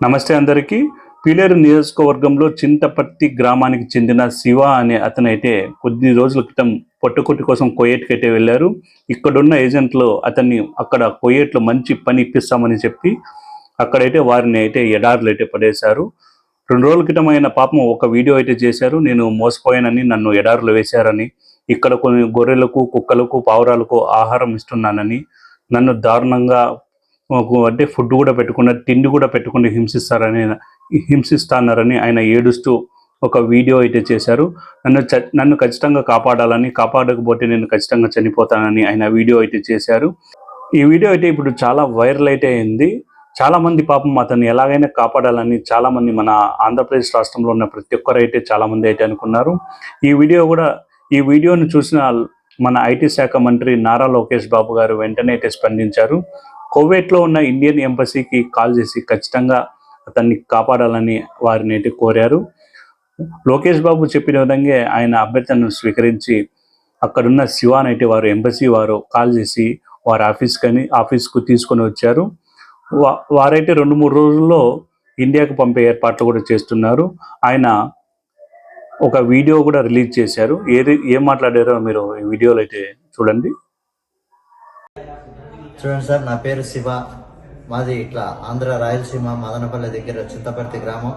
నమస్తే అందరికీ. పీలేరు నియోజకవర్గంలో చింతపర్తి గ్రామానికి చెందిన శివ అనే అతనైతే కొద్ది రోజుల క్రితం పొట్టకుట్టి కోసం కువైట్‌కైతే వెళ్లారు. ఇక్కడున్న ఏజెంట్లు అతన్ని అక్కడ కువైట్‌లో మంచి పని ఇప్పిస్తామని చెప్పి అక్కడైతే వారిని అయితే ఎడారిలో అయితే పడేశారు. 2 రోజుల క్రితం ఆయన పాపం ఒక వీడియో అయితే చేశారు. నేను మోసపోయానని, నన్ను ఎడారిలో వేశారని, ఇక్కడ కొన్ని గొర్రెలకు, కుక్కలకు, పావురాలకు ఆహారం ఇస్తున్నానని, నన్ను దారుణంగా మాకు అంటే ఫుడ్ కూడా పెట్టకుండా, తిండి కూడా పెట్టకుండా హింసిస్తాన్నారని ఆయన ఏడుస్తూ ఒక వీడియో అయితే చేశారు. నన్ను ఖచ్చితంగా కాపాడాలని, కాపాడకపోతే నేను ఖచ్చితంగా చనిపోతానని ఆయన వీడియో అయితే చేశారు. ఈ వీడియో అయితే ఇప్పుడు చాలా వైరల్ అయితే అయింది. చాలామంది పాపం అతన్ని ఎలాగైనా కాపాడాలని చాలామంది మన ఆంధ్రప్రదేశ్ రాష్ట్రంలో ఉన్న ప్రతి ఒక్కరైతే చాలామంది అయితే అనుకున్నారు. ఈ వీడియోను చూసిన మన ఐటీ శాఖ మంత్రి నారా లోకేష్ బాబు గారు వెంటనే అయితే స్పందించారు. కువైట్లో ఉన్న ఇండియన్ ఎంబసీకి కాల్ చేసి ఖచ్చితంగా అతన్ని కాపాడాలని వారిని అయితే కోరారు. లోకేష్ బాబు చెప్పిన విధంగా ఆయన అభ్యర్థనను స్వీకరించి అక్కడున్న శివానైతే వారు ఎంబసీ వారు కాల్ చేసి వారి ఆఫీస్కు తీసుకొని వచ్చారు. వారైతే 2-3 రోజుల్లో ఇండియాకు పంపే ఏర్పాట్లు కూడా చేస్తున్నారు. ఆయన ఒక వీడియో కూడా రిలీజ్ చేశారు. ఏం మాట్లాడారో మీరు ఈ వీడియోలో అయితే చూడండి. చూడండి సార్, నా పేరు శివ. మాది ఇట్లా ఆంధ్ర రాయలసీమ మదనపల్లి దగ్గర చింతపర్తి గ్రామం.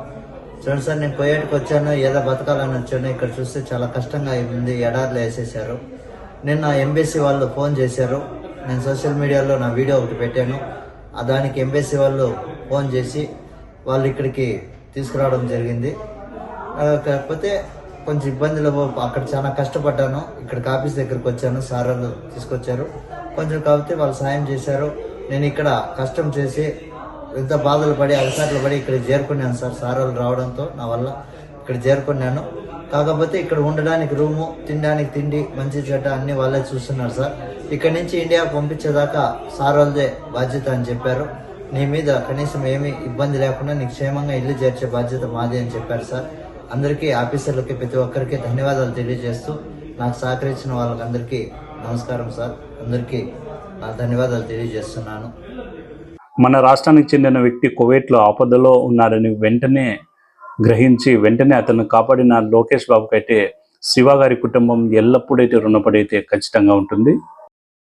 చూడండి సార్, నేను కువైట్కి వచ్చాను, ఏదో బతకాలని వచ్చాను. ఇక్కడ చూస్తే చాలా కష్టంగా ఉంది, ఎడార్లు వేసేసారు. నిన్న ఎంబసీ వాళ్ళు ఫోన్ చేశారు. నేను సోషల్ మీడియాలో నా వీడియో ఒకటి పెట్టాను. దానికి ఎంబసీ వాళ్ళు ఫోన్ చేసి వాళ్ళు ఇక్కడికి తీసుకురావడం జరిగింది. కాకపోతే కొంచెం ఇబ్బందులు, అక్కడ చాలా కష్టపడ్డాను. ఇక్కడికి ఆఫీస్ దగ్గరికి వచ్చాను, సార్ వాళ్ళు తీసుకొచ్చారు. కొంచెం కాకపోతే వాళ్ళు సాయం చేశారు. నేను ఇక్కడ కష్టం చేసి ఎంత బాధలు పడి అలసాట్లు పడి ఇక్కడ చేరుకున్నాను సార్. సార్ వాళ్ళు రావడంతో నా వల్ల ఇక్కడ చేరుకున్నాను. కాకపోతే ఇక్కడ ఉండడానికి రూము, తినడానికి తిండి, మంచి చెడ్డ అన్ని వాళ్ళే చూస్తున్నారు సార్. ఇక్కడ నుంచి ఇండియా పంపించేదాకా సార్ వాళ్ళదే బాధ్యత అని చెప్పారు. నీ మీద కనీసం ఏమీ ఇబ్బంది లేకుండా నీకు క్షేమంగా ఇల్లు చేర్చే బాధ్యత మాది అని చెప్పారు సార్. అందరికీ, ఆఫీసర్లకి, ప్రతి ఒక్కరికి ధన్యవాదాలు తెలియజేస్తూ నాకు సహకరించిన వాళ్ళకందరికీ నమస్కారం సార్. అందరికీ నా ధన్యవాదాలు తెలియజేస్తున్నాను. మన రాష్ట్రానికి చెందిన వ్యక్తి కువైట్లో ఆపదలో ఉన్నాడని గ్రహించి వెంటనే అతను కాపాడిన లోకేష్ బాబుకి అయితే శివ గారి కుటుంబం ఎల్లప్పుడైతే రుణపడైతే ఖచ్చితంగా ఉంటుంది.